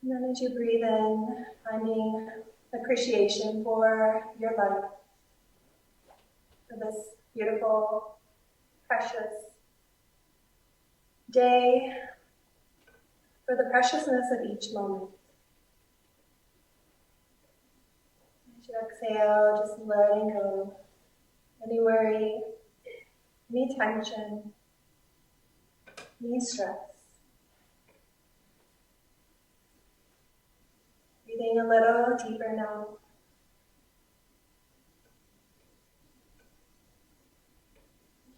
And then as you breathe in, finding appreciation for your life, for this beautiful, precious day, for the preciousness of each moment. As you exhale, just letting go any worry, any tension, any stress. Breathing a little deeper now.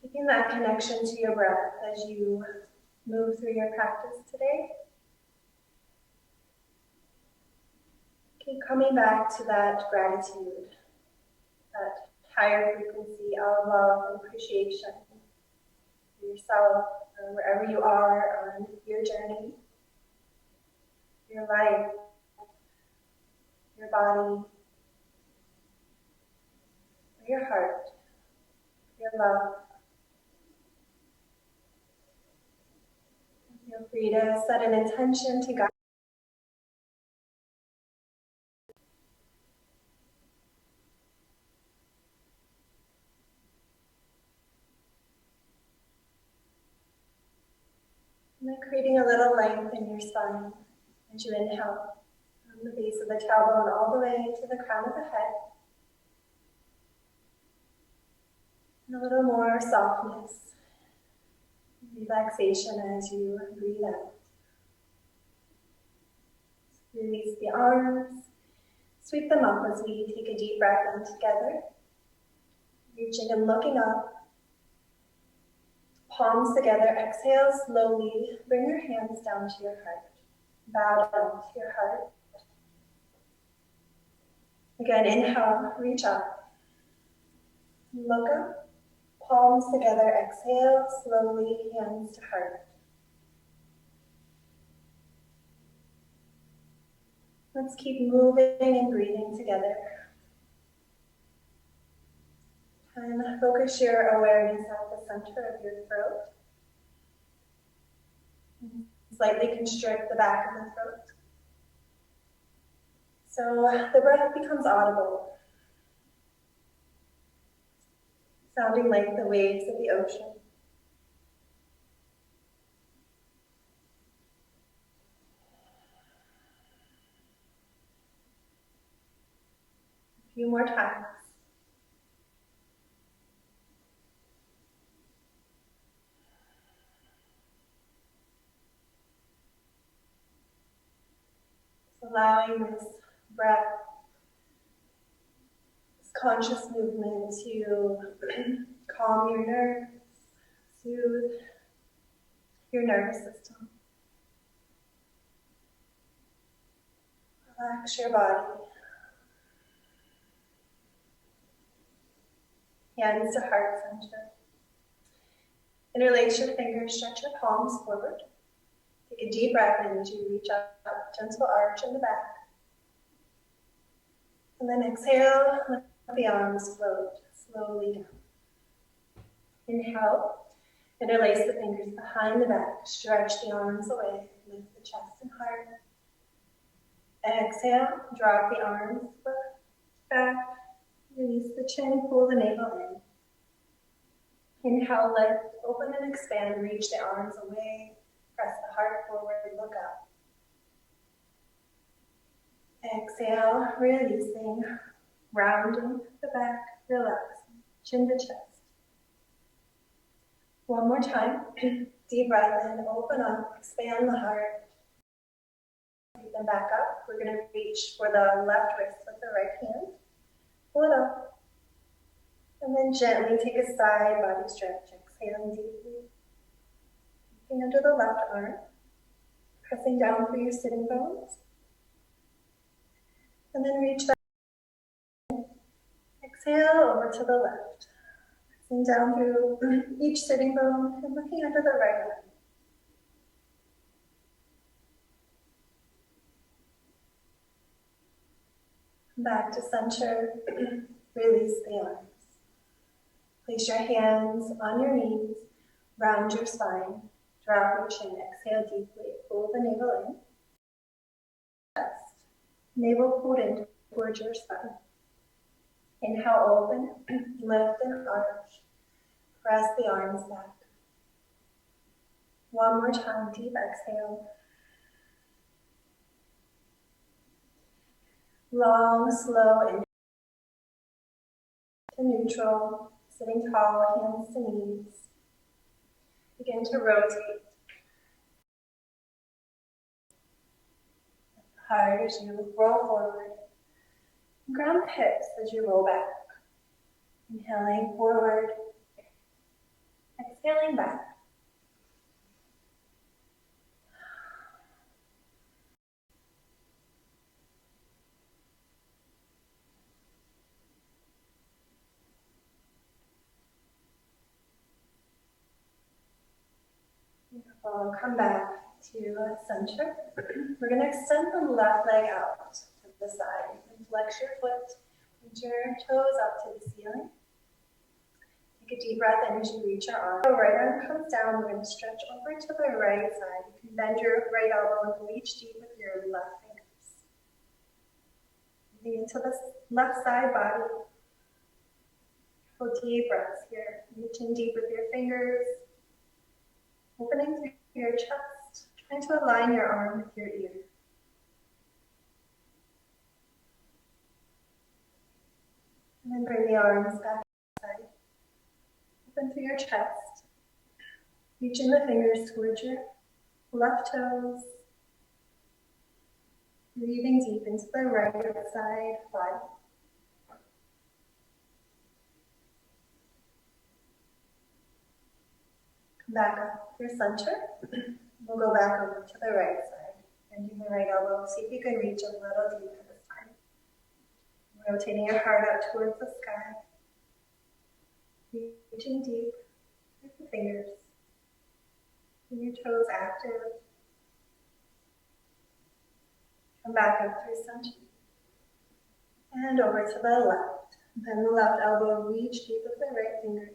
Keeping that connection to your breath as you move through your practice today. Keep coming back to that gratitude, that higher frequency of love and appreciation for yourself, wherever you are on your journey, your life, your body, your heart, your love. Feel free to set an intention to guide. And then creating a little length in your spine as you inhale from the base of the tailbone all the way to the crown of the head. And a little more softness, relaxation as you breathe out. Release the arms, sweep them up as we take a deep breath in together. Reaching and looking up. Palms together, exhale slowly. Bring your hands down to your heart. Bow down to your heart. Again, inhale, reach up. Look up. Palms together, exhale slowly, hands to heart. Let's keep moving and breathing together. And focus your awareness at the center of your throat. Slightly constrict the back of the throat. So the breath becomes audible, sounding like the waves of the ocean. A few more times. Allowing this breath, this conscious movement to calm your nerves, soothe your nervous system. Relax your body. Hands to heart center. Interlace your fingers, stretch your palms forward. Take a deep breath in as you reach up, gentle arch in the back. And then exhale, let the arms float slowly down. Inhale, interlace the fingers behind the back, stretch the arms away, lift the chest and heart. Exhale, drop the arms back, release the chin, pull the navel in. Inhale, lift, open and expand, reach the arms away, press the heart forward, look up. Exhale, releasing, rounding the back, relaxing, chin to chest. One more time, deep breath in, open up, expand the heart. Take them back up. We're going to reach for the left wrist with the right hand. Pull it up. And then gently take a side body stretch, exhaling deeply. Looking under the left arm, pressing down through your sitting bones. And then reach back. Exhale over to the left. Pressing down through each sitting bone and looking under the right arm. Back to center. Release the arms. Place your hands on your knees. Round your spine. Drop your chin. Exhale deeply. Pull the navel in. Navel pulled in towards your spine. Inhale, open, lift and arch. Press the arms back. One more time, deep exhale. Long, slow, and to neutral, sitting tall, hands to knees. Begin to rotate hard as you roll forward. Ground the hips as you roll back. Inhaling forward, exhaling back. Beautiful. Come back to center. We're going to extend the left leg out to the side. And flex your foot, point your toes up to the ceiling. Take a deep breath in as you reach your arm. The right arm comes down. We're going to stretch over to the right side. You can bend your right elbow and reach deep with your left fingers. Moving into the left side body. Full deep breaths here. Reaching deep with your fingers. Opening through your chest. Trying to align your arm with your ear. And then bring the arms back inside. Open through your chest. Reaching the fingers towards your left toes. Breathing deep into the right side body. Come back up to your center. We'll go back over to the right side. Bending the right elbow. See if you can reach a little deeper this time. Rotating your heart out towards the sky. Reaching deep with the fingers. And your toes active. Come back up through center. And over to the left. Bend the left elbow, reach deep with the right fingers.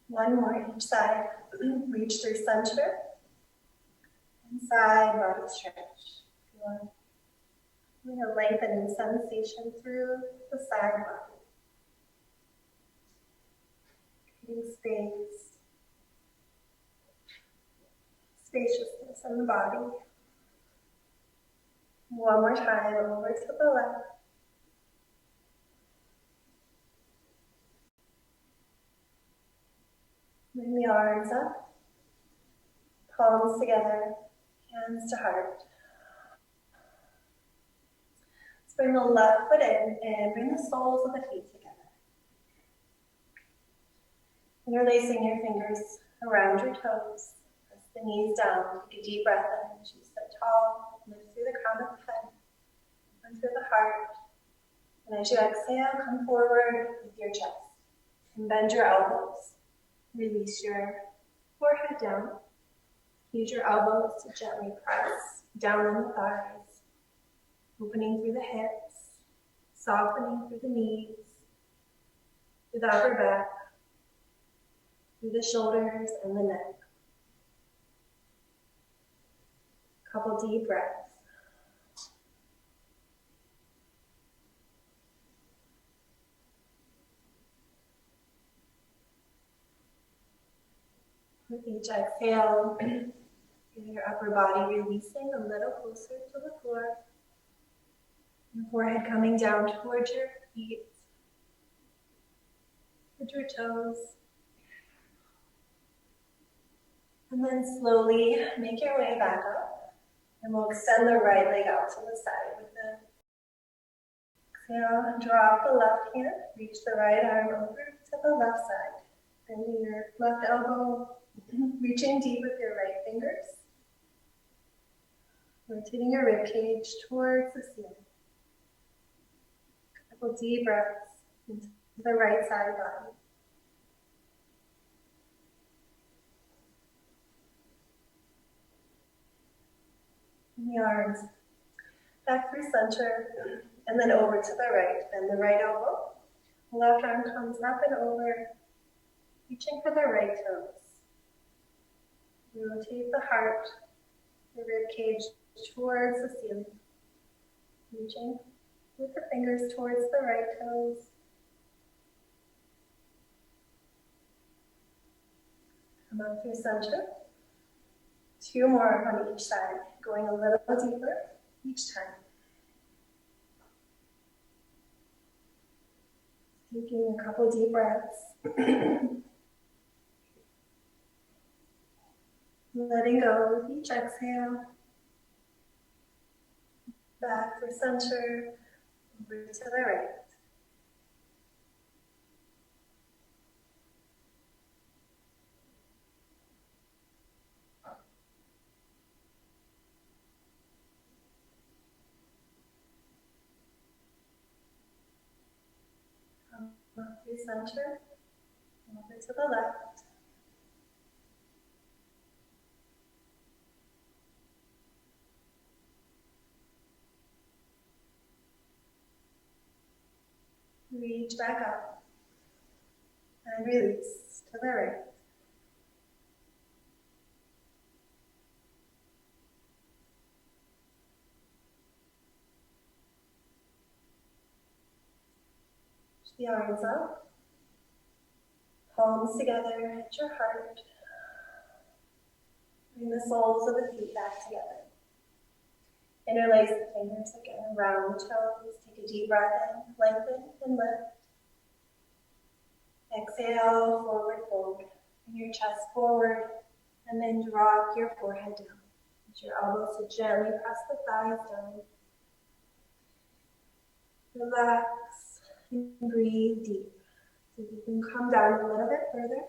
One more each side. Reach through center. And side body stretch. Feeling a lengthening sensation through the side body. Creating space. Spaciousness in the body. One more time, over to the left. Bring the arms up, palms together, hands to heart. Let's bring the left foot in and bring the soles of the feet together. Interlacing your fingers around your toes. Press the knees down. Take a deep breath in as you sit tall. Lift through the crown of the head. Open through the heart. And as you exhale, come forward with your chest. And bend your elbows. Release your forehead down. Use your elbows to gently press down on the thighs. Opening through the hips. Softening through the knees. Through the upper back. Through the shoulders and the neck. Couple deep breaths. With each exhale, feel your upper body releasing a little closer to the floor. Your forehead coming down towards your feet, towards your toes. And then slowly make your way back up. And we'll extend the right leg out to the side with the exhale. Drop the left hand, reach the right arm over to the left side. Bending your left elbow, reaching deep with your right fingers. Rotating your rib cage towards the ceiling. Couple deep breaths into the right side body. And the arms back through center, and then over to the right. Bend the right elbow. The left arm comes up and over. Reaching for the right toes. Rotate the heart, the rib cage towards the ceiling. Reaching with the fingers towards the right toes. Come up through center. 2 more on each side, going a little deeper each time. Taking a couple deep breaths. Letting go with each exhale. Back for center, over to the right. Up through center, over to the left. Reach back up and release to the right. Reach the arms up, palms together at your heart. Bring the soles of the feet back together. Interlace the fingers again, round toes. Take a deep breath in, lengthen and lift. Exhale, forward fold. Bring your chest forward and then drop your forehead down. Use your elbows to gently press the thighs down. Relax and breathe deep. So you can come down a little bit further.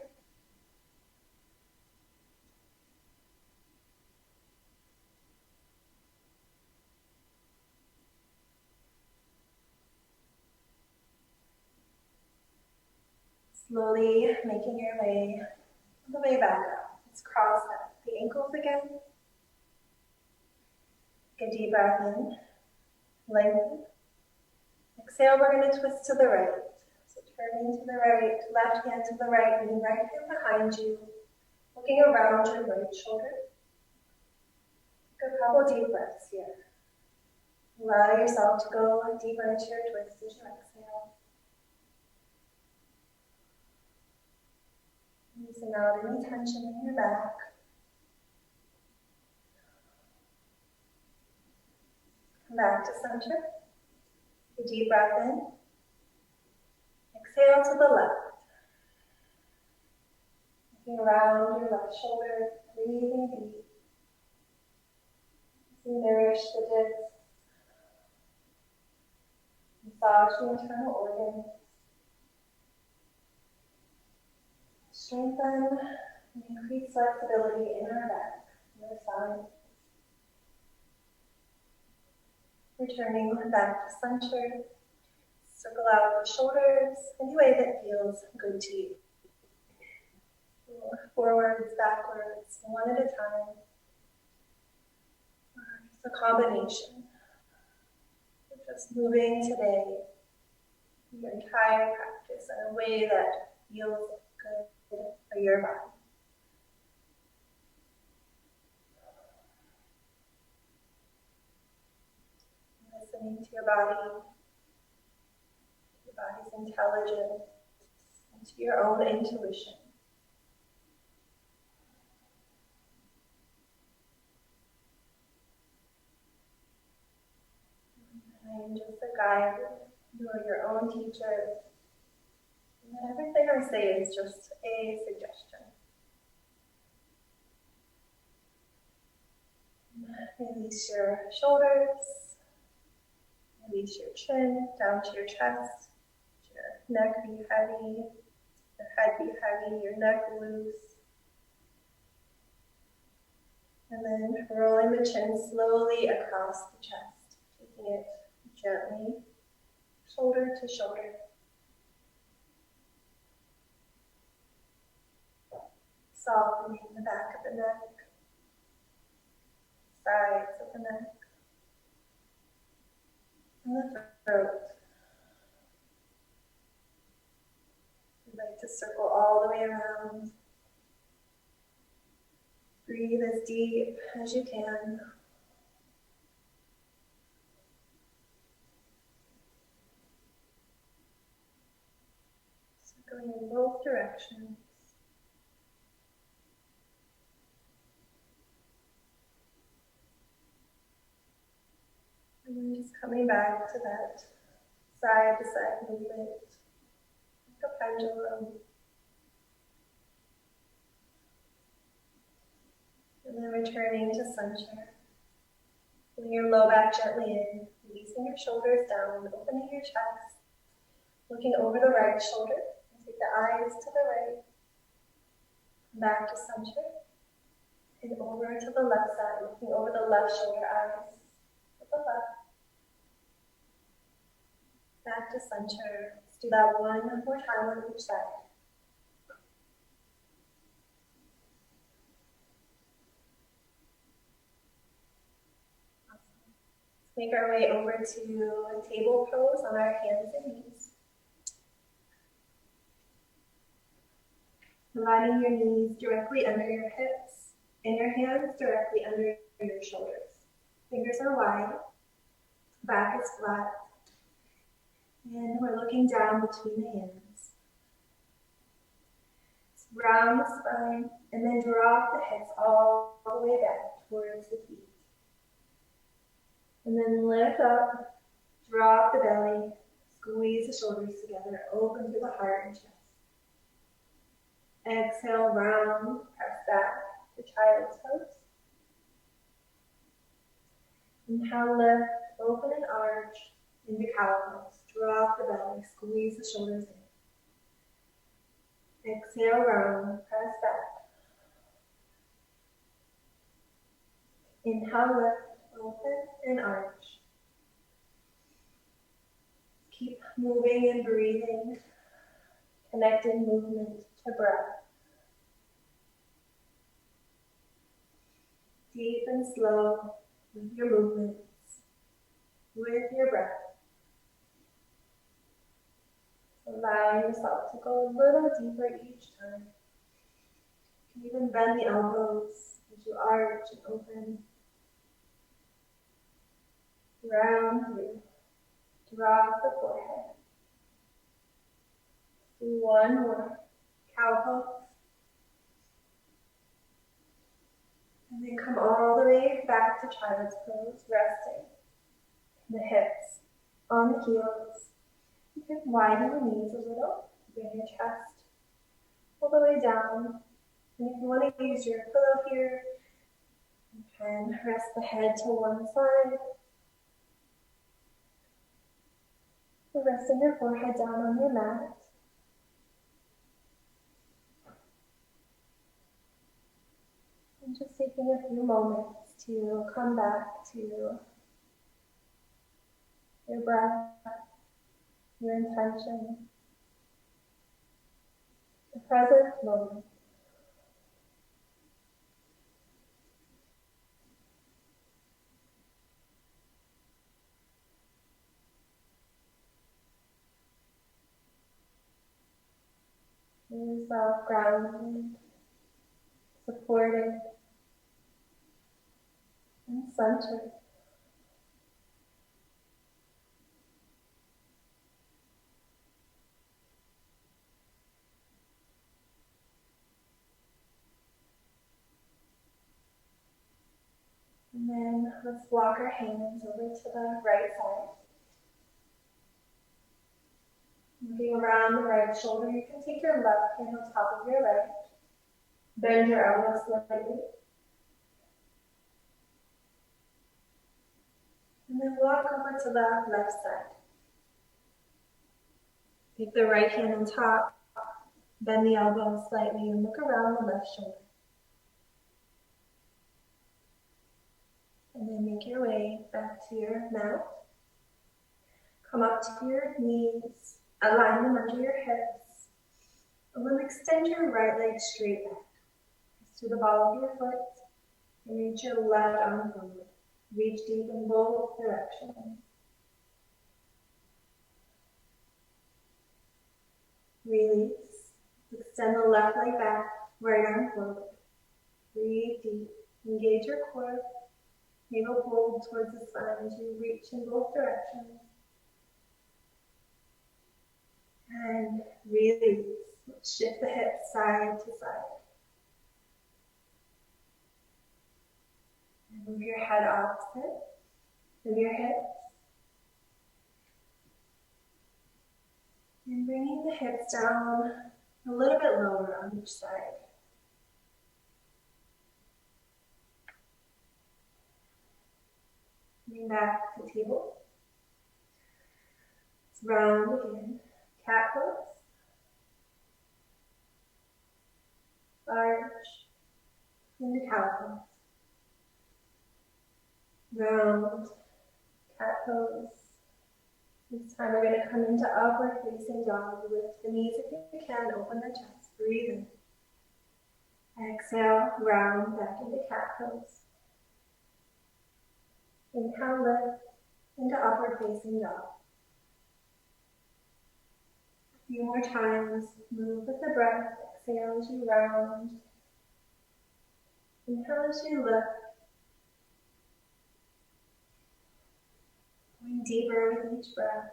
Slowly making your way all the way back up. Let's cross the ankles again. Take a deep breath in, lengthen. Exhale, we're going to twist to the right. So turning to the right, left hand to the right, and right hand behind you. Looking around your right shoulder. Take a couple deep breaths here. Allow yourself to go deeper into your twist as you exhale. Releasing out any tension in your back. Come back to center. Take a deep breath in. Exhale to the left. Looking around your left shoulder, breathing deep. Nourish the disc. Massage the internal organs. Strengthen and increase flexibility in our back, your side. Returning back to center. Circle out the shoulders any way that feels good to you. Forwards, backwards, one at a time. It's a combination. We're just moving today, your entire practice in a way that feels good for your body. Listening to your body's intelligence, and to your own intuition. I am just a guide. You are your own teacher. And everything I say is just a suggestion. Release your shoulders. Release your chin down to your chest. Your neck be heavy. Your head be heavy. Your neck loose. And then rolling the chin slowly across the chest. Taking it gently, shoulder to shoulder. Softening the back of the neck, sides of the neck, and the throat. Let to circle all the way around. Breathe as deep as you can. Circling in both directions. And then just coming back to that side to side movement, like a pendulum. And then returning to center. Pulling your low back gently in, releasing your shoulders down, opening your chest, looking over the right shoulder, and take the eyes to the right, back to center, and over to the left side, looking over the left shoulder, eyes to the left, back to center. Let's do that one more time on each side. Make our way over to table pose on our hands and knees. Aligning your knees directly under your hips and your hands directly under your shoulders. Fingers are wide, back is flat, and we're looking down between the hands. Round the spine, and then drop the hips all the way back towards the feet. And then lift up, drop the belly, squeeze the shoulders together, open through the heart and chest. Exhale, round, press back to child's pose. Inhale, lift, open and arch into cow pose. Drop the belly, squeeze the shoulders in. Exhale, round, press back. Inhale, lift, open and arch. Keep moving and breathing. Connected movement to breath. Deep and slow with your movements, with your breath. Allow yourself to go a little deeper each time. You can even bend the elbows as you arch and open. Round through. Drop the forehead. Do one more. Cow pose. And then come all the way back to child's pose, resting. The hips on the heels. You can widen the knees a little. Bring your chest all the way down. And if you want to use your pillow here, you can rest the head to one side. Or resting your forehead down on your mat. And just taking a few moments to come back to your breath, your intention, the present moment. Feel yourself grounded, supported, and centered. And then let's walk our hands over to the right side. Moving around the right shoulder, you can take your left hand on top of your right. Bend your elbows slightly. And then walk over to the left side. Take the right hand on top, bend the elbows slightly, and look around the left shoulder. And then make your way back to your mat. Come up to your knees, align them under your hips, and then extend your right leg straight back. To the ball of your foot, and reach your left arm forward. Reach deep in both directions. Release. Extend the left leg back, right arm forward. Breathe deep. Engage your core. Navel fold towards the spine as you reach in both directions. And release. Shift the hips side to side. And move your head opposite of your hips. And bringing the hips down a little bit lower on each side. Bring back to table. It's round again. Cat pose. Arch. Into cow pose. Round. Cat pose. This time we're going to come into upward facing dog. Lift the knees if you can. Open the chest. Breathe in. Exhale. Round back into cat pose. Inhale, lift into upward facing dog. A few more times. Move with the breath. Exhale as you round. Inhale as you lift. Going deeper with each breath.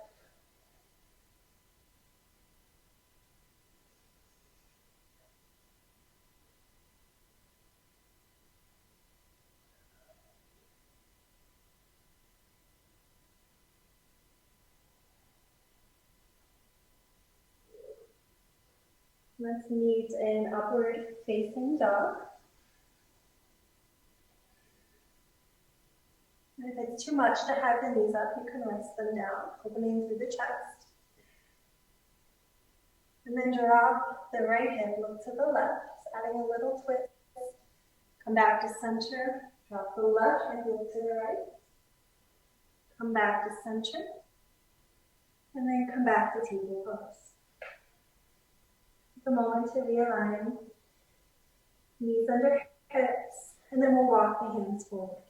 Let's meet in upward facing dog. And if it's too much to have the knees up, you can rest them down, opening through the chest. And then drop the right hip, look to the left, adding a little twist. Come back to center, drop the left hip, look to the right. Come back to center, and then come back to table pose. Take a moment to realign, knees under hips, and then we'll walk the hands forward.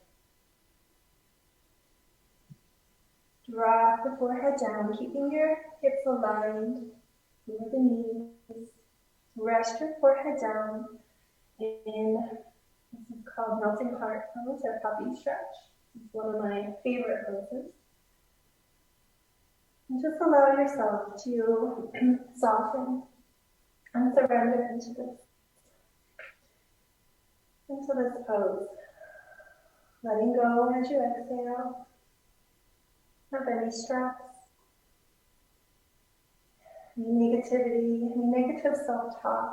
Drop the forehead down, keeping your hips aligned over the knees. Rest your forehead down in, this is called melting heart pose or puppy stretch. It's one of my favorite poses. And just allow yourself to soften and surrender into this pose. Letting go as you exhale of any stress, any negativity, any negative self-talk,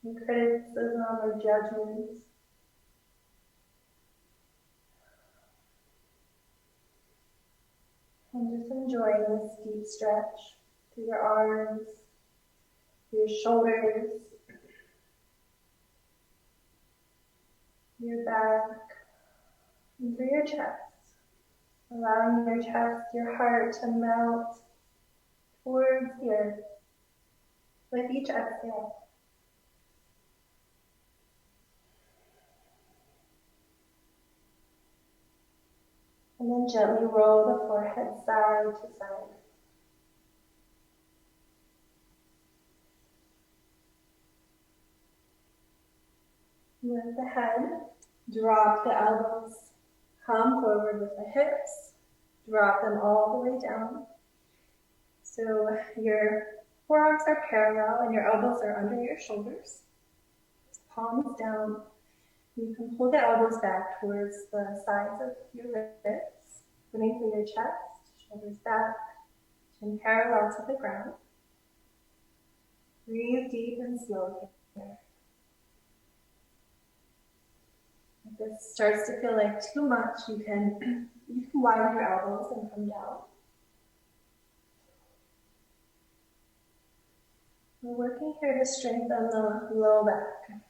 any criticism or judgments. And just enjoying this deep stretch through your arms, through your shoulders, your back, and through your chest. Allowing your chest, your heart to melt towards the earth with each exhale. And then gently roll the forehead side to side. Lift the head, drop the elbows, come forward with the hips, drop them all the way down. So your forearms are parallel and your elbows are under your shoulders. Palms down. You can pull the elbows back towards the sides of your ribs, putting through your chest, shoulders back, chin parallel to the ground. Breathe deep and slow here. If this starts to feel like too much, you can widen your elbows and come down. We're working here to strengthen the low back,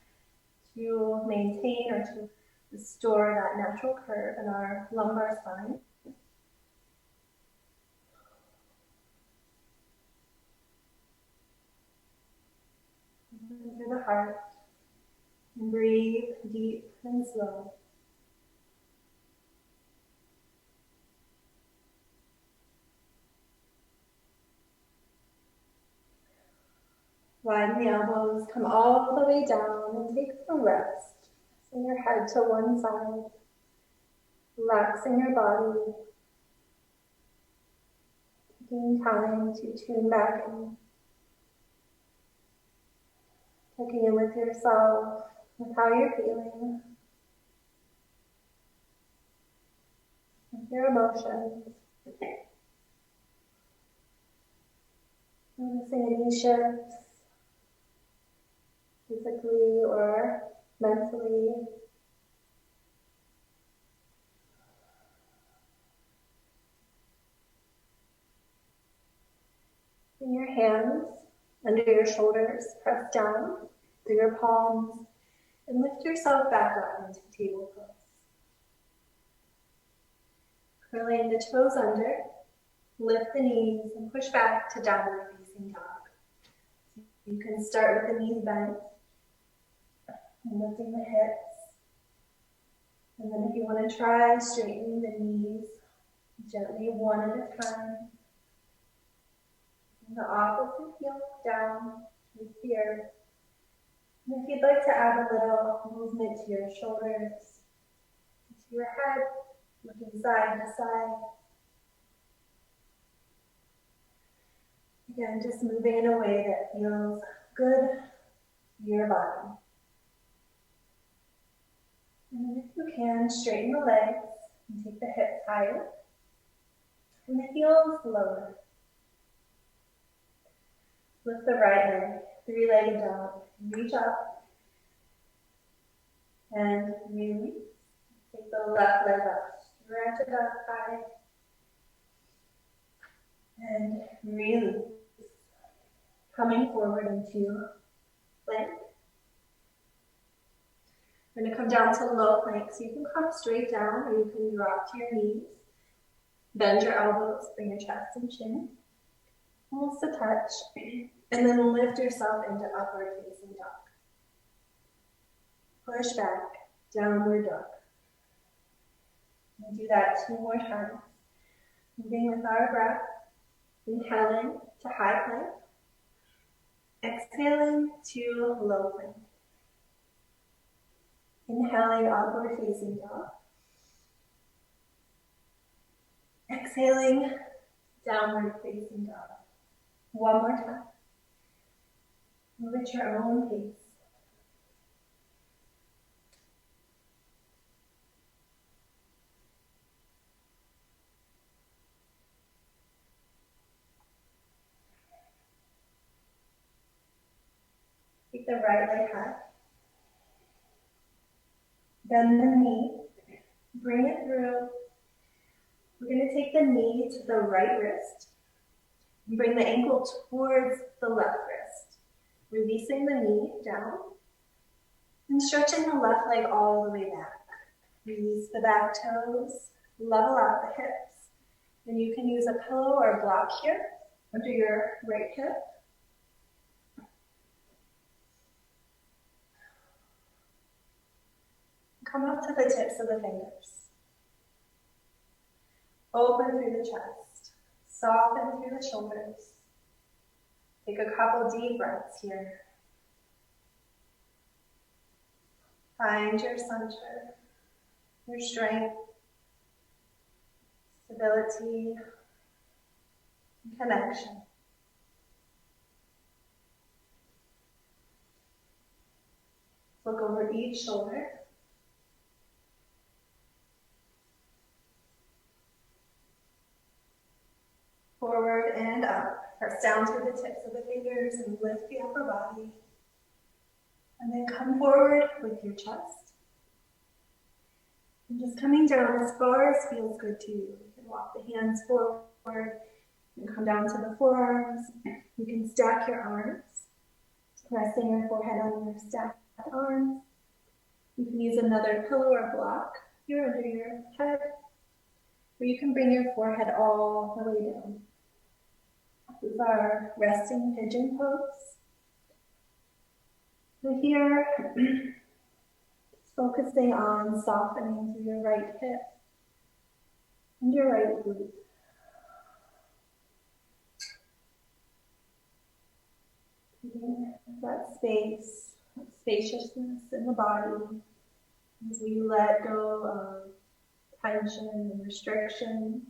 to maintain or to restore that natural curve in our lumbar spine. Open through the heart, and breathe deep and slow. Widen the elbows, come all the way down and take a rest. Send your head to one side, relaxing your body, taking time to tune back in, checking in with yourself, with how you're feeling, with your emotions. Noticing any shifts, physically or mentally. Bring your hands under your shoulders, press down through your palms, and lift yourself back up into table pose. Curling the toes under, lift the knees and push back to downward facing dog. You can start with the knees bent and lifting the hips. And then if you want to try straightening the knees gently one at a time. And the opposite heel down with the earth. And if you'd like to add a little movement to your shoulders, to your head, looking side to side. Again, just moving in a way that feels good to your body. And then if you can, straighten the legs and take the hips higher and the heels lower. Lift the right leg, three-legged dog. Reach up and release. Take the left leg up, stretch it up high and release. Coming forward into plank. We're going to come down to low plank, so you can come straight down or you can drop to your knees. Bend your elbows, bring your chest and chin. Almost a touch. And then lift yourself into upward facing dog. Push back, downward dog. We'll do that 2 more times. Moving with our breath. Inhaling to high plank. Exhaling to low plank. Inhaling upward facing dog. Exhaling downward facing dog. One more time. Move at your own pace. Keep the right leg high. Bend the knee. Bring it through. We're going to take the knee to the right wrist. And bring the ankle towards the left wrist. Releasing the knee down. And stretching the left leg all the way back. Release the back toes. Level out the hips. And you can use a pillow or a block here under your right hip. Come up to the tips of the fingers. Open through the chest. Soften through the shoulders. Take a couple deep breaths here. Find your center, your strength, stability, and connection. Look over each shoulder. Forward and up. Press down to the tips of the fingers and lift the upper body. And then come forward with your chest. And just coming down as far as feels good to you. You can walk the hands forward and come down to the forearms. You can stack your arms, resting your forehead on your stacked arms. You can use another pillow or block here under your head, or you can bring your forehead all the way down. This is our resting pigeon pose. So here, focusing on softening through your right hip and your right glute. Feeling that space, that spaciousness in the body as we let go of tension and restriction,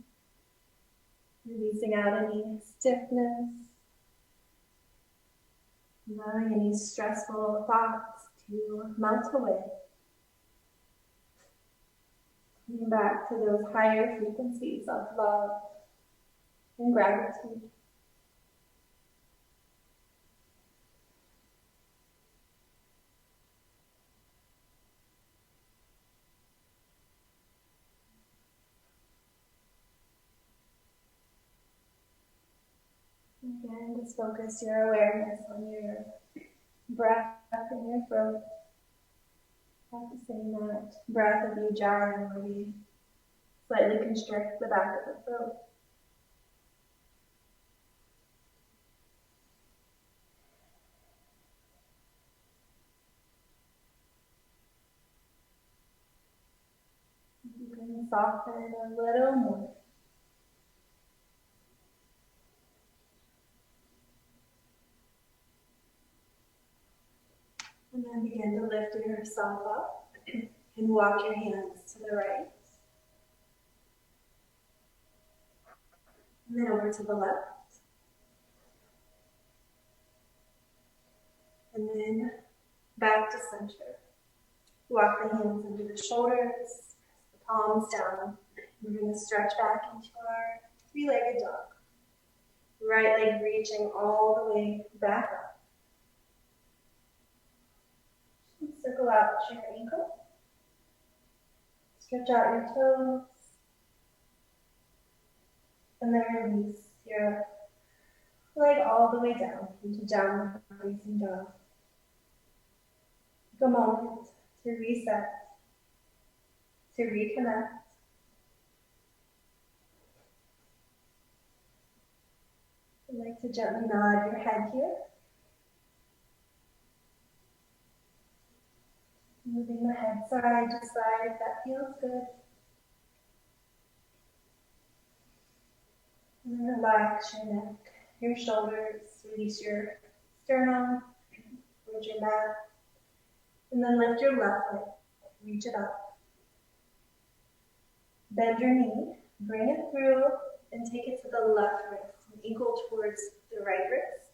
releasing out any stiffness, allowing any stressful thoughts to melt away. Coming back to those higher frequencies of love and gratitude. Again, just focus your awareness on your breath in your throat. Practicing that breath of ujjayi where we slightly constrict the back of the throat. You can soften a little more. And then begin to lift yourself up and walk your hands to the right. And then over to the left. And then back to center. Walk the hands under the shoulders, press the palms down. We're going to stretch back into our three-legged dog. Right leg reaching all the way back up. Circle out to your ankle. Stretch out your toes. And then release your leg all the way down into downward facing dog. Take a moment to reset, to reconnect. I'd like to gently nod your head here. Moving the head side to side if that feels good. And then relax your neck, your shoulders, release your sternum, towards your mat. And then lift your left leg, reach it up. Bend your knee, bring it through, and take it to the left wrist, and ankle towards the right wrist.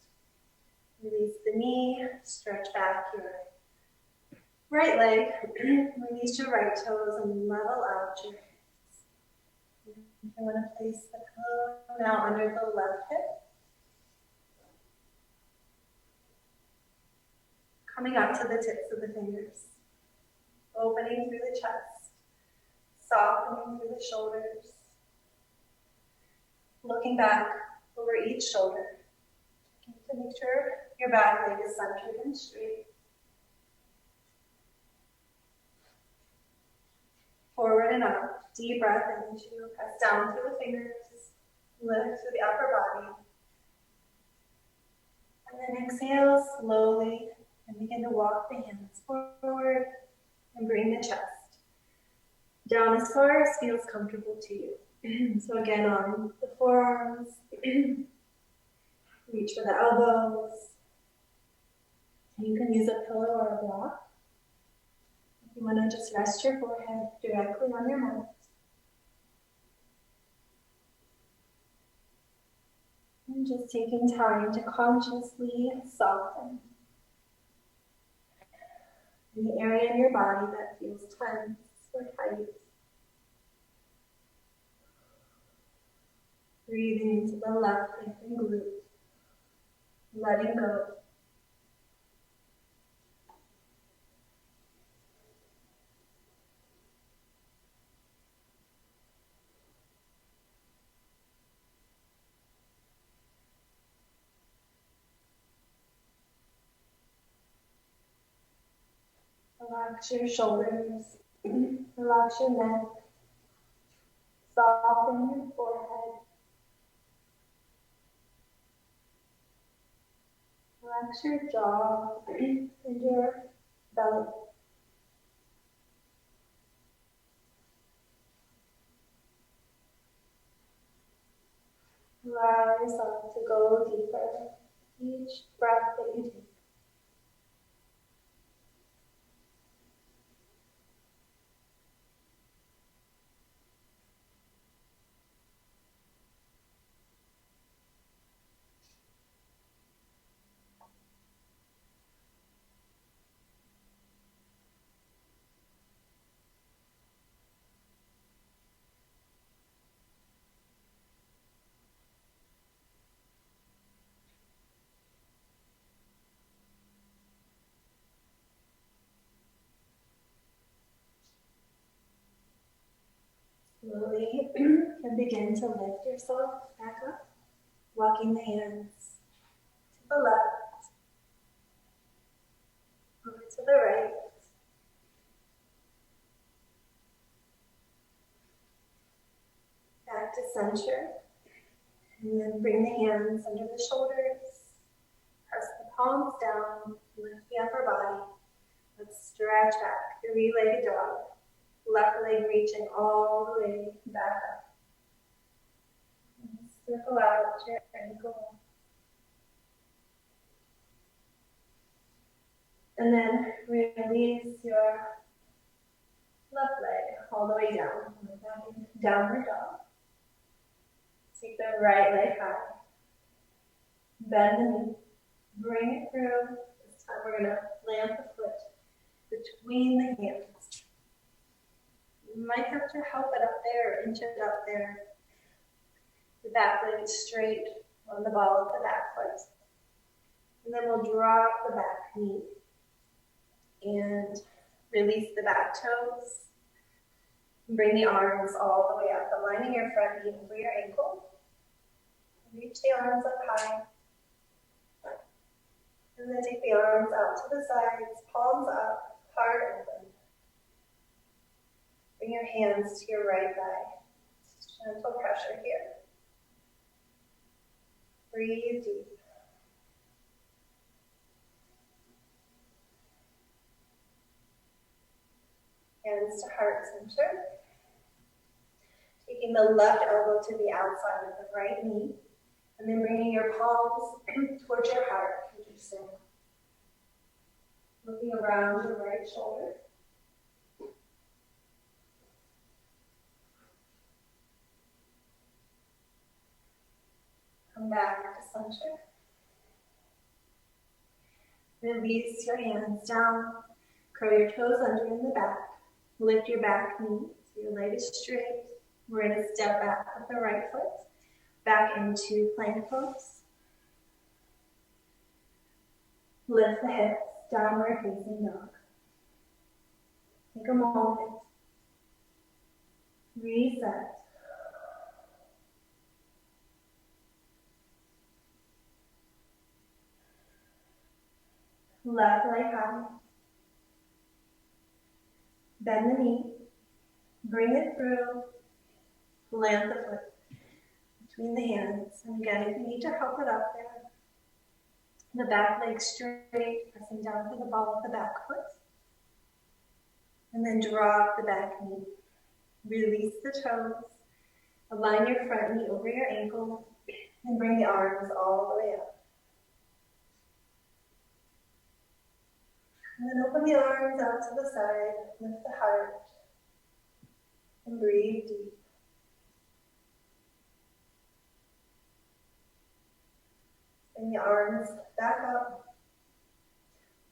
Release the knee, stretch back your right leg, release your right toes, and level out your hips. You want to place the pillow now under the left hip. Coming up to the tips of the fingers. Opening through the chest. Softening through the shoulders. Looking back over each shoulder. To make sure your back leg is centered and straight. Forward and up. Deep breath into. Press down through the fingers. Lift through the upper body. And then exhale slowly and begin to walk the hands forward and bring the chest down as far as feels comfortable to you. So again, on the forearms, reach for the elbows. You can use a pillow or a block. If you want to just rest your forehead directly on your mat. And just taking time to consciously soften the area in your body that feels tense or tight. Breathing into the left hip and glute. Letting go. Relax your shoulders. Relax your neck. Soften your forehead. Relax your jaw and your belly. Allow yourself to go deeper each breath that you take. Slowly and begin to lift yourself back up, walking the hands to the left, over to the right, back to center, and then bring the hands under the shoulders, press the palms down, lift the upper body. Let's stretch back, three-legged dog, left leg reaching all the way back up. And circle out your ankle. And then release your left leg all the way down. Back in downward dog. Take the right leg high. Bend the knee. Bring it through. This time we're going to plant the foot between the hands. You might have to help it up there, or inch it up there. The back leg is straight on the ball of the back foot. And then we'll drop the back knee and release the back toes. Bring the arms all the way up, aligning your front knee over your ankle. Reach the arms up high. And then take the arms out to the sides, palms up, heart open. Bring your hands to your right thigh. Gentle pressure here. Breathe deep. Hands to heart center. Taking the left elbow to the outside of the right knee. And then bringing your palms towards your heart. Interesting. Looking around your right shoulder. Come back to center. Release your hands down. Curl your toes under in the back. Lift your back knee so your leg is straight. We're going to step back with the right foot. Back into plank pose. Lift the hips, downward facing dog. Take a moment. Reset. Left leg high. Bend the knee. Bring it through. Plant the foot between the hands. And again, if you need to help it up there, the back leg straight, pressing down to the ball of the back foot. And then drop the back knee. Release the toes. Align your front knee over your ankle. And bring the arms all the way up. And then open the arms out to the side. Lift the heart. And breathe deep. Bring the arms back up.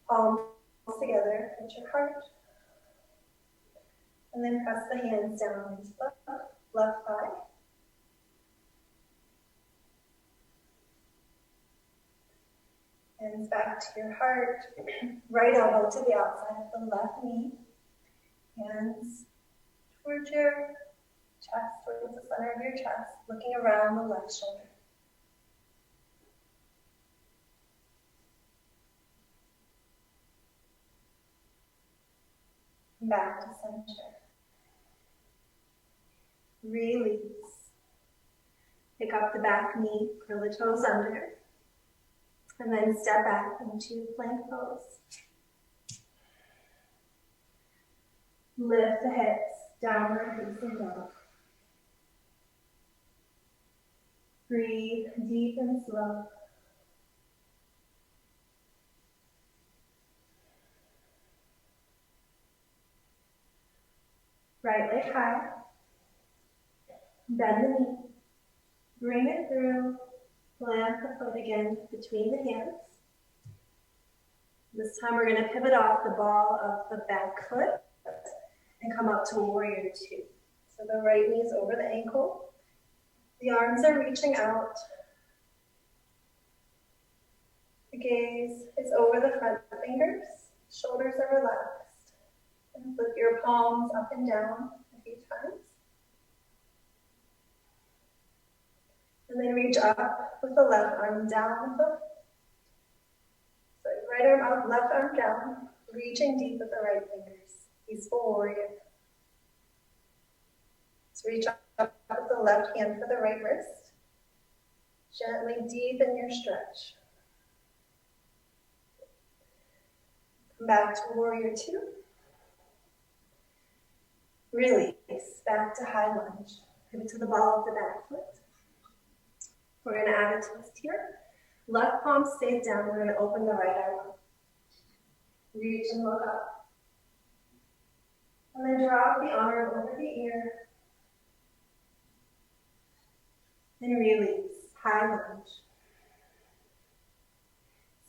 Palms together at your heart. And then press the hands down into the left thigh. Hands back to your heart. Right elbow to the outside of the left knee. Hands towards your chest, towards the center of your chest, looking around the left shoulder. Back to center. Release. Pick up the back knee, curl the toes under, and then step back into plank pose. Lift the hips, downward facing dog. Breathe deep and slow. Right leg high. Bend the knee. Bring it through. Plant the foot again between the hands. This time we're going to pivot off the ball of the back foot and come up to warrior two. So the right knee is over the ankle. The arms are reaching out. The gaze is over the front fingers. Shoulders are relaxed. And flip your palms up and down a few times. And then reach up with the left arm down. So right arm up, left arm down. Reaching deep with the right fingers. Peaceful warrior. So reach up with the left hand for the right wrist. Gently deepen your stretch. Come back to warrior two. Release, back to high lunge. Pivot to the ball of the back foot. We're going to add a twist here. Left palm stays down. We're going to open the right arm up. Reach and look up. And then drop the arm over the ear. And release, high lunge.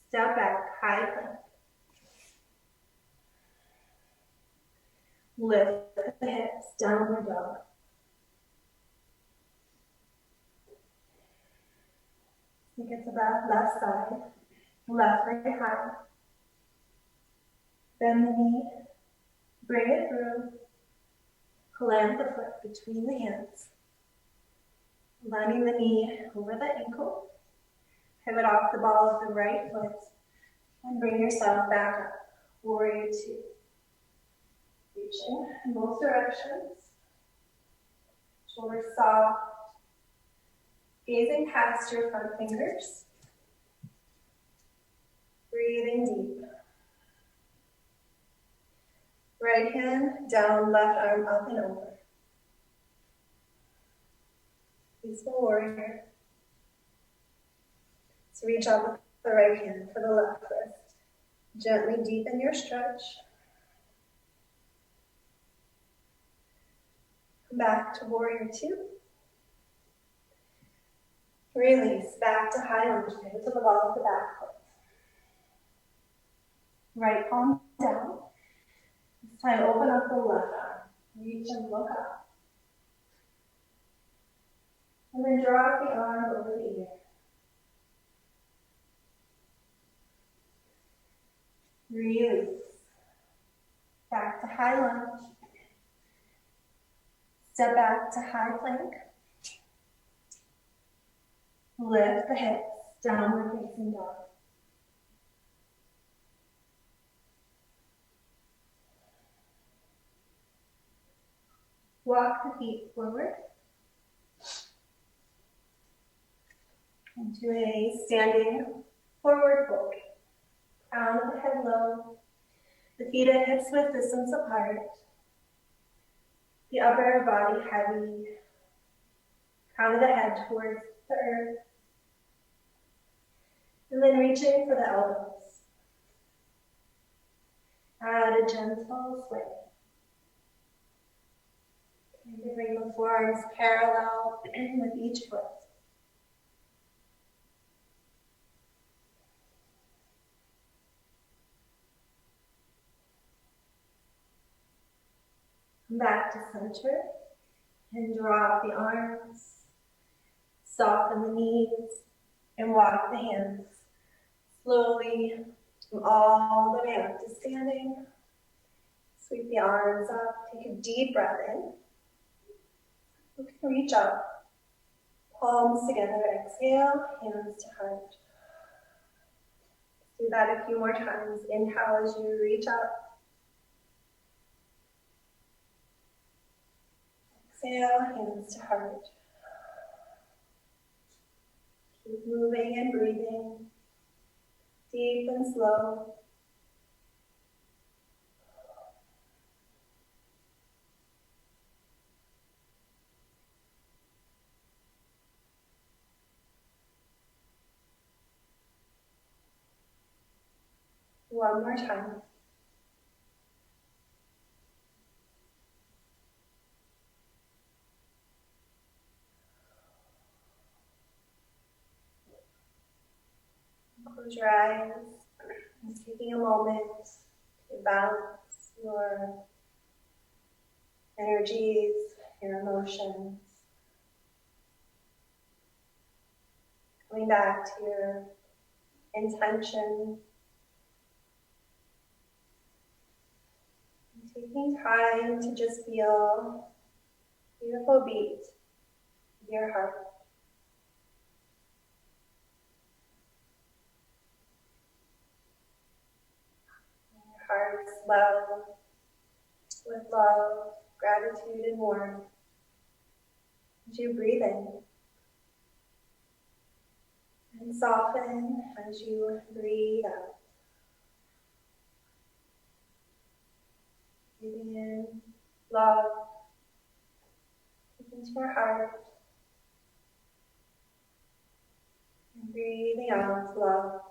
Step back, high plank. Lift the hips, downward dog. Get to that left side, left leg high. Bend the knee, bring it through. Plant the foot between the hands. Landing the knee over the ankle. Pivot off the ball of the right foot and bring yourself back up. Warrior two. Reaching in both directions. Shoulders soft. Gazing past your front fingers. Breathing deep. Right hand down, left arm up and over. Peaceful warrior. So reach out with the right hand for the left wrist. Gently deepen your stretch. Come back to warrior two. Release, back to high lunge, pivot to the ball of the back foot. Right palm down. This time open up the left arm. Reach and look up. And then drop the arm over the ear. Release. Back to high lunge. Step back to high plank. Lift the hips, downward facing dog. Walk the feet forward into a standing forward fold. Crown of the head low, the feet and hips width distance apart, the upper body heavy, crown of the head towards the earth, and then reaching for the elbows. Add a gentle sway. And bring the forearms parallel with each foot. Come back to center and drop the arms, soften the knees, and walk the hands slowly all the way up to standing. Sweep the arms up, take a deep breath in. You can reach up, palms together, exhale, hands to heart. Do that a few more times. Inhale as you reach up. Exhale, hands to heart. Keep moving and breathing, deep and slow. One more time. Close your eyes. Just taking a moment to balance your energies, your emotions. Coming back to your intention. And taking time to just feel beautiful beat of your heart. Your heart swell with love, gratitude, and warmth as you breathe in. And soften as you breathe out. Breathing in love into your heart. And breathing out love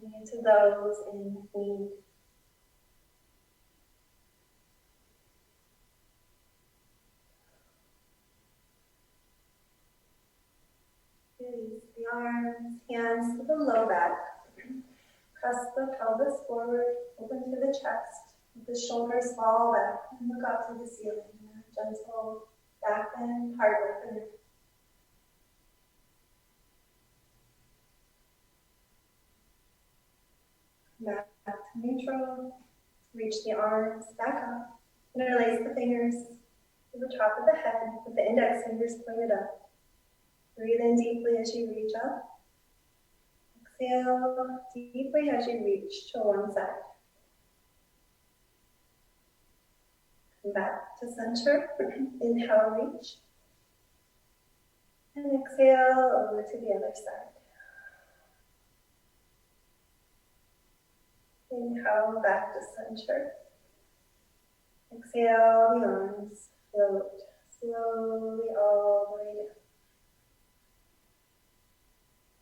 into those in need. Release the arms, hands to the low back. Press the pelvis forward, open to the chest. The shoulders fall back and look up to the ceiling. Gentle back bend, heart opener. Back to neutral. Reach the arms back up. Interlace the fingers to the top of the head with the index fingers pointed up. Breathe in deeply as you reach up. Exhale deeply as you reach to one side. Come back to center. Inhale, reach. And exhale over to the other side. Inhale back to center. Exhale, the arms float slowly all the way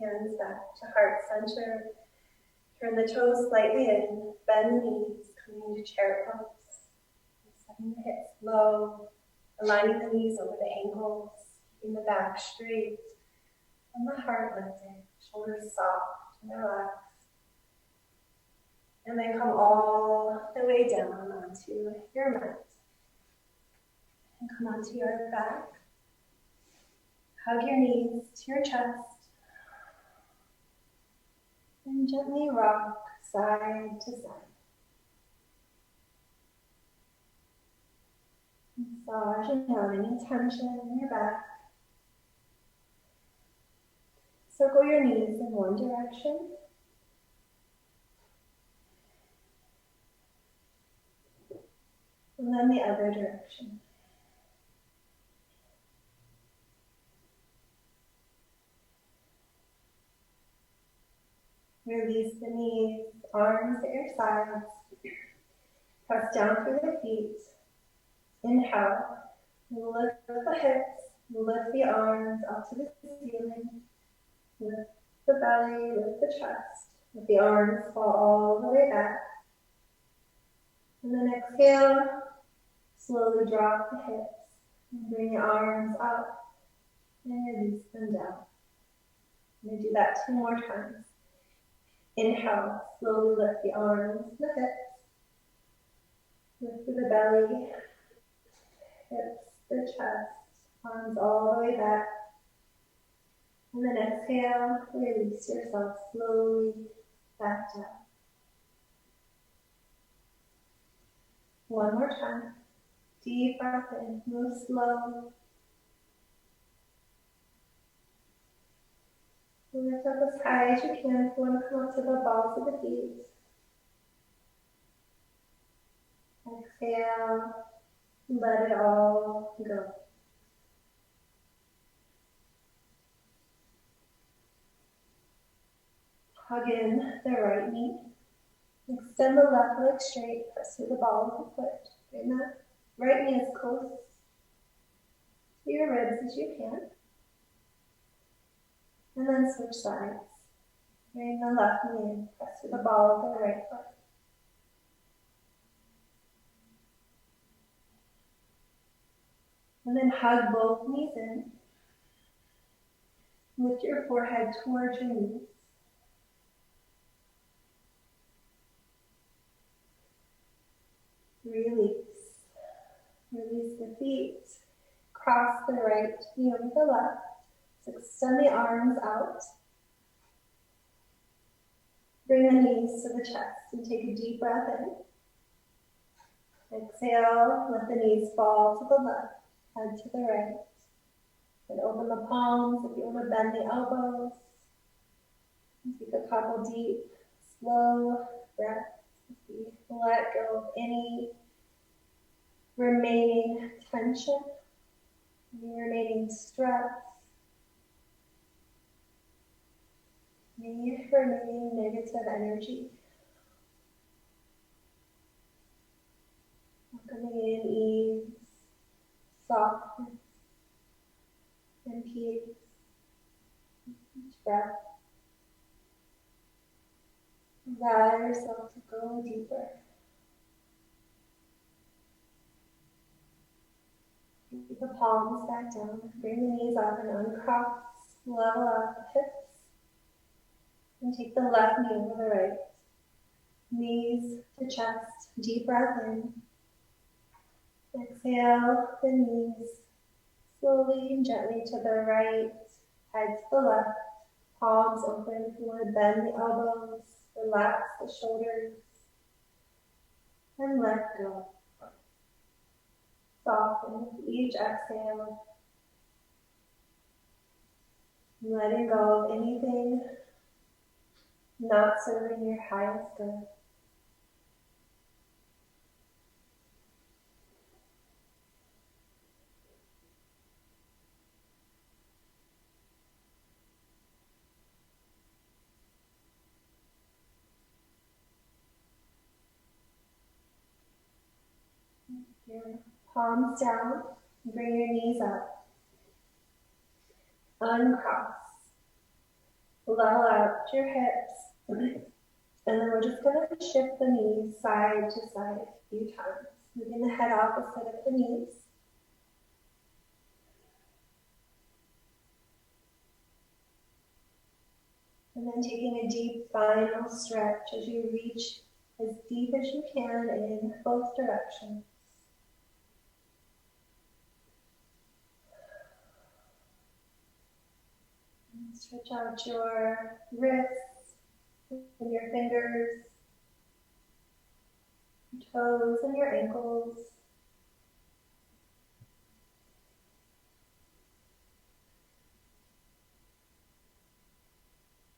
down. Hands back to heart center. Turn the toes slightly in. Bend the knees, coming into chair pose. Setting the hips low. Aligning the knees over the ankles. Keeping the back straight. And the heart lifted. Shoulders soft and relaxed. And then come all the way down onto your mat. And come onto your back. Hug your knees to your chest. And gently rock side to side. Massage and having tension in your back. Circle your knees in one direction. And then the other direction. Release the knees, arms at your sides. Press down through the feet. Inhale. Lift the hips. Lift the arms up to the ceiling. Lift the belly, lift the chest. Let the arms fall all the way back. And then exhale. Slowly drop the hips. And bring your arms up. And release them down. I'm going to do that 2 more times. Inhale, slowly lift the arms, the hips, lift through the belly, hips, the chest, arms all the way back. And then exhale, release yourself slowly back down. 1 more time. Deep breath in, move slow. Lift up as high as you can if you want to come up to the balls of the feet. Exhale, let it all go. Hug in the right knee. Extend the left leg straight, press through the ball of the foot. Bring that right knee as close to your ribs as you can. And then switch sides. Bring the left knee in, press through the ball of the right foot. And then hug both knees in. Lift your forehead towards your knees. Release. Release the feet. Cross the right knee over the left. So extend the arms out. Bring the knees to the chest and take a deep breath in. Exhale, let the knees fall to the left, head to the right. And open the palms if you want to bend the elbows. And take a couple deep, slow breaths as we let go of any remaining tension, any remaining stress, any remaining negative energy. Welcoming in ease, softness, and peace. Each breath. Allow yourself to go deeper. Keep the palms back down. Bring the knees up and uncross. Level out the hips. And take the left knee over the right. Knees to chest. Deep breath in. Exhale the knees slowly and gently to the right. Head to the left. Palms open if you want to bend the elbows. Relax the shoulders. And let go. Soften with each exhale. Letting go of anything not serving your highest good. Your palms down. Bring your knees up. Uncross. Level out your hips. And then we're just going to shift the knees side to side a few times. Moving the head opposite of the knees. And then taking a deep final stretch as you reach as deep as you can in both directions. And stretch out your wrists and your fingers, your toes and your ankles.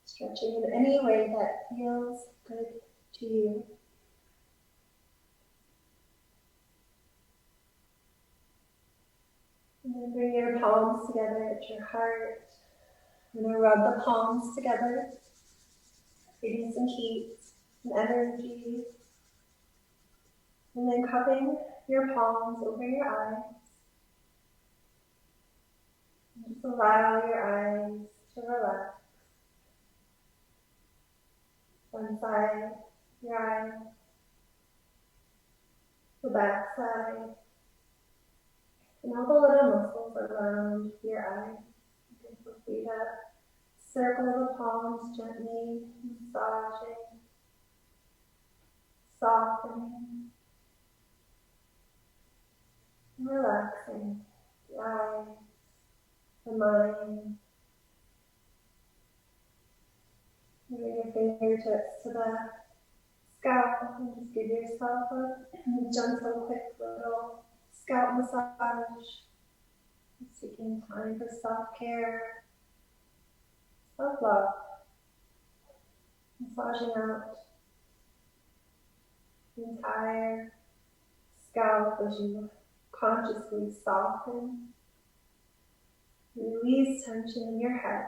Stretching in any way that feels good to you. And then bring your palms together at your heart. I'm going to rub the palms together, creating some heat, some energy. And then cupping your palms over your eyes. And just allow your eyes to relax. One side, your eyes, the back side, and all the little muscles around your eyes. You can feel free to circle the palms gently, massaging, softening, and relaxing the eyes, the mind. Bring your fingertips to the scalp and just give yourself a gentle, quick little scalp massage. Just taking time for self-care, self-love. Massaging out the entire scalp as you consciously soften, release tension in your head.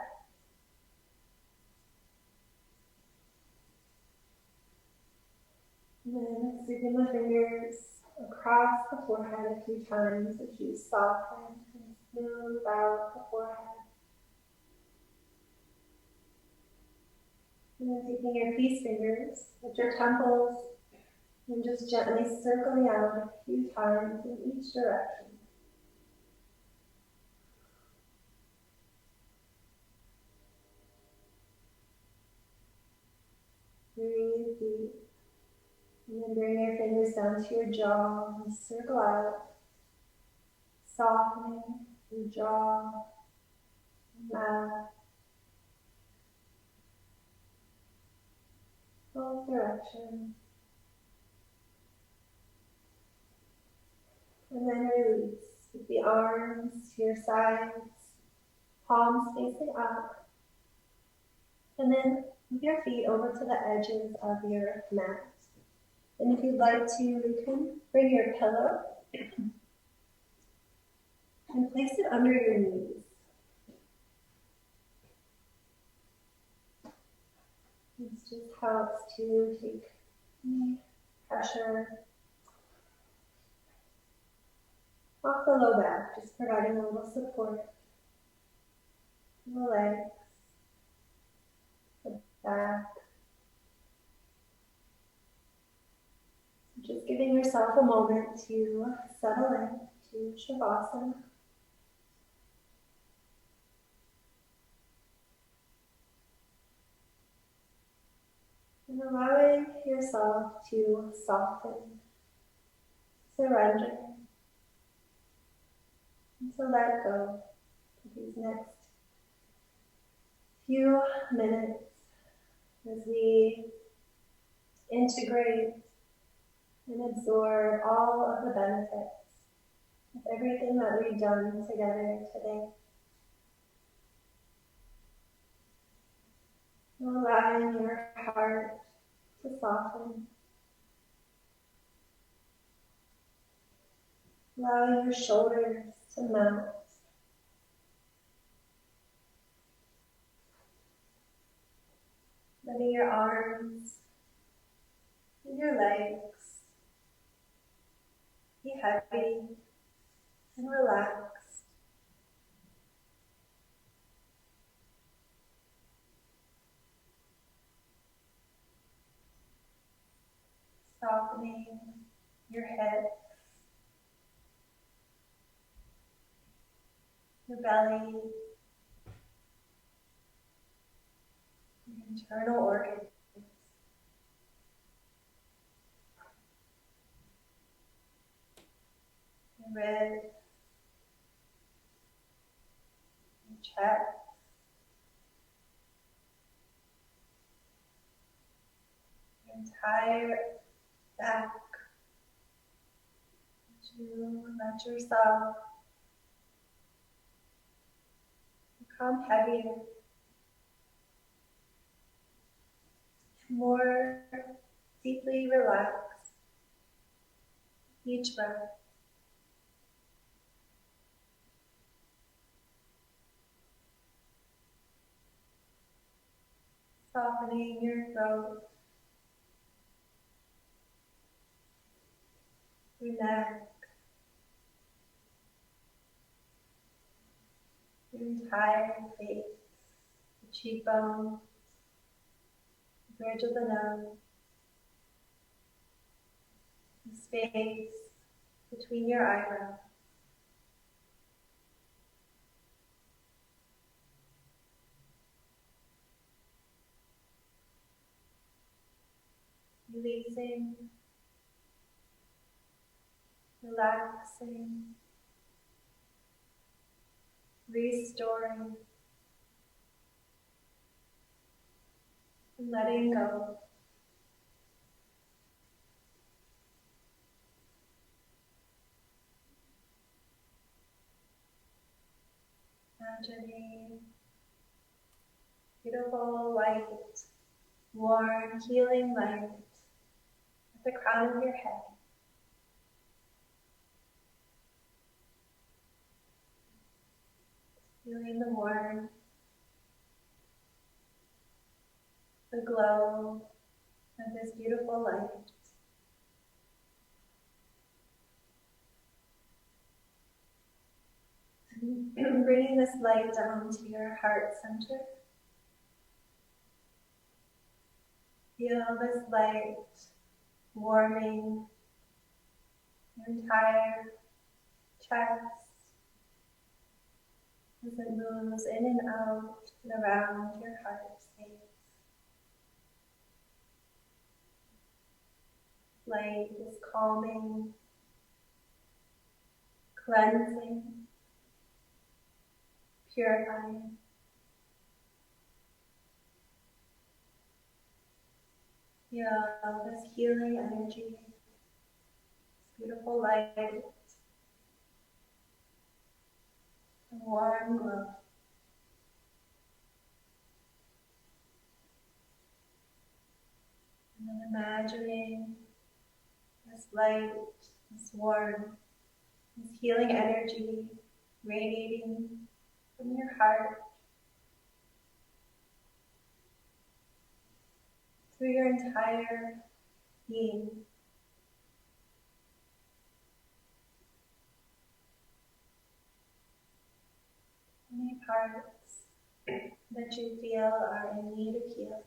And then sweeping the fingers across the forehead a few times as you soften and smooth out the forehead. And then taking your peace fingers at your temples and just gently circling out a few times in each direction. deep. And then bring your fingers down to your jaw and circle out, softening your jaw, mouth, both directions. And then release with the arms to your sides, palms facing up. And then move your feet over to the edges of your mat. And if you'd like to, you can bring your pillow and place it under your knees. This just helps to take any pressure off the low back, just providing a little support in the legs, the back. Just giving yourself a moment to settle in to Shavasana. And allowing yourself to soften, surrender, and to let go for these next few minutes as we integrate and absorb all of the benefits of everything that we've done together today. And allowing your heart to soften, allowing your shoulders to melt, letting your arms and your legs be heavy and relaxed. Softening your head, your belly, your internal organs. Your ribs, your chest, your entire back. To let yourself become heavier, more deeply relaxed each breath. Softening your throat, your neck, your entire face, the cheekbone, the bridge of the nose, the space between your eyebrows. Releasing, relaxing, restoring, and letting go. Imagining beautiful light, warm, healing light at the crown of your head. Feeling the warmth, the glow of this beautiful light. Bringing this light down to your heart center. Feel this light warming your entire chest as it moves in and out and around your heart space. light is calming, cleansing, purifying. Feel this healing energy, this beautiful light, a warm glow. And then imagining this light, this warmth, this healing energy radiating from your heart through your entire being. Any parts that you feel are in need of healing.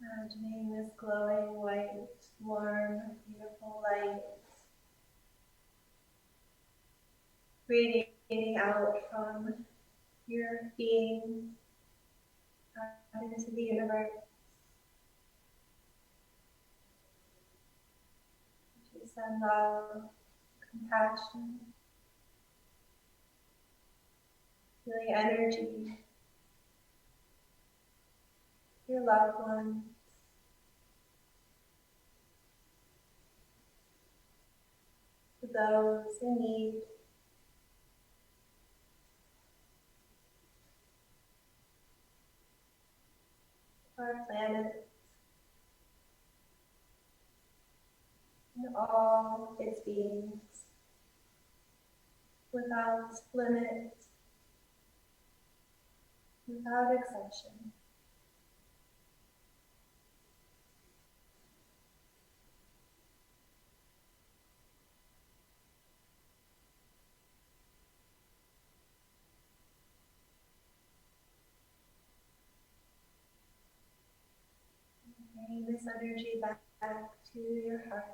Imagining this glowing white, warm, beautiful light radiating out from your being out into the universe. You send love, compassion, healing energy to your loved ones, to those in need. Our planet and all its beings, without limit, without exception. Bring this energy back to your heart.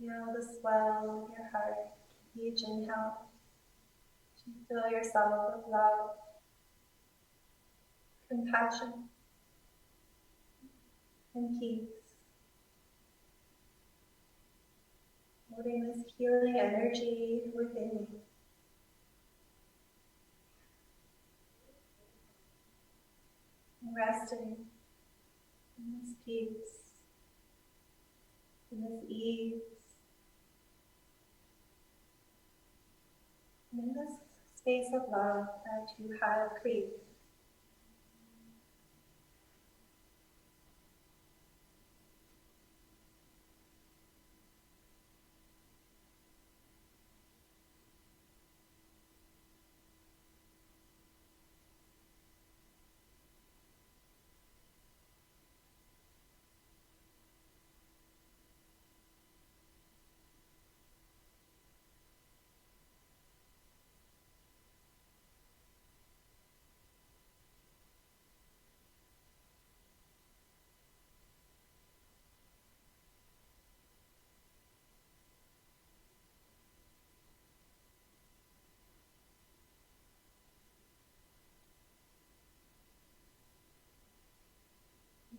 Feel the swell of your heart each inhale. Fill yourself with love, compassion, and peace. Holding this healing energy within you. And resting in this peace, in this ease, and in this space of love that you have created.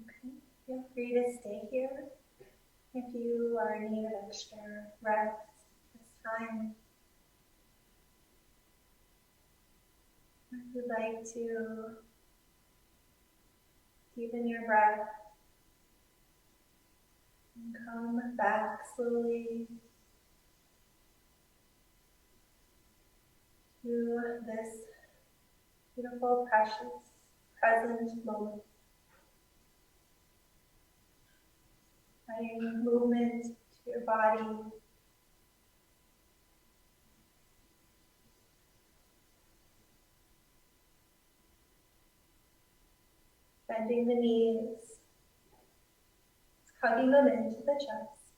Okay. Feel free to stay here if you are in need of extra rest this time. If you'd like to deepen your breath and come back slowly to this beautiful, precious, present moment. Adding movement to your body, bending the knees, hugging them into the chest,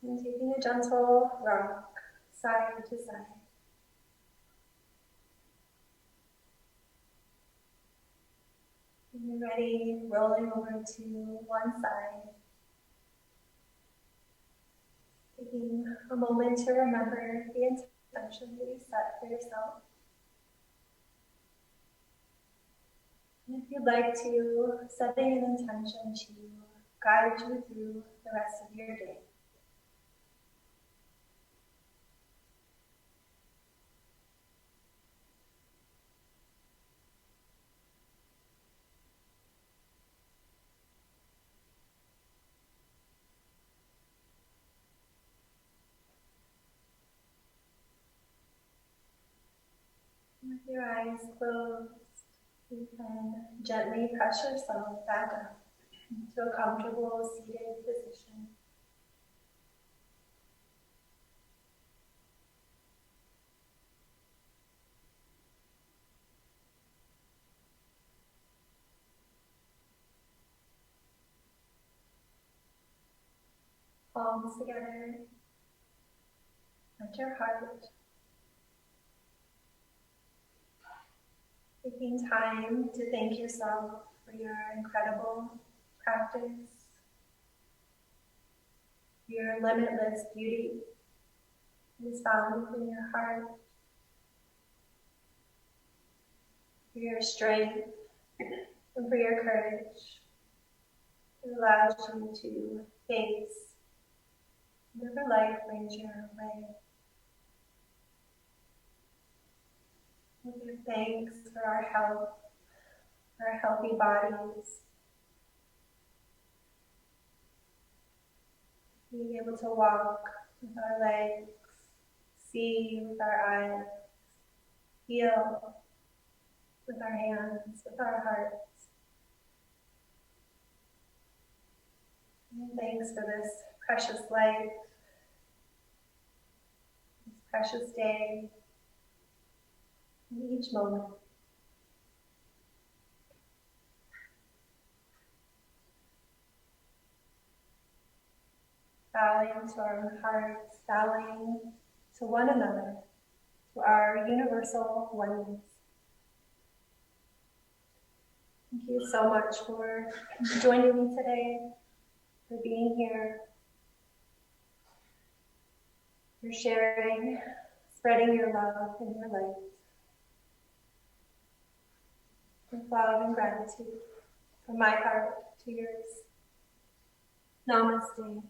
and taking a gentle rock side to side. When you're ready, rolling over to one side. Taking a moment to remember the intention that you set for yourself. And if you'd like to, setting an intention to guide you through the rest of your day. With your eyes closed, you can gently press yourself back up into a comfortable seated position. Palms together at your heart. Taking time to thank yourself for your incredible practice, your limitless beauty is found within your heart, for your strength and for your courage. It allows you to face whatever life brings your way. We give thanks for our health, for our healthy bodies, being able to walk with our legs, see with our eyes, feel with our hands, with our hearts. And thanks for this precious life, this precious day, in each moment. Bowing to our own hearts, bowing to one another, to our universal oneness. Thank you so much for joining me today, for being here, for sharing, spreading your love and your light. With love and gratitude from my heart to yours. Namaste.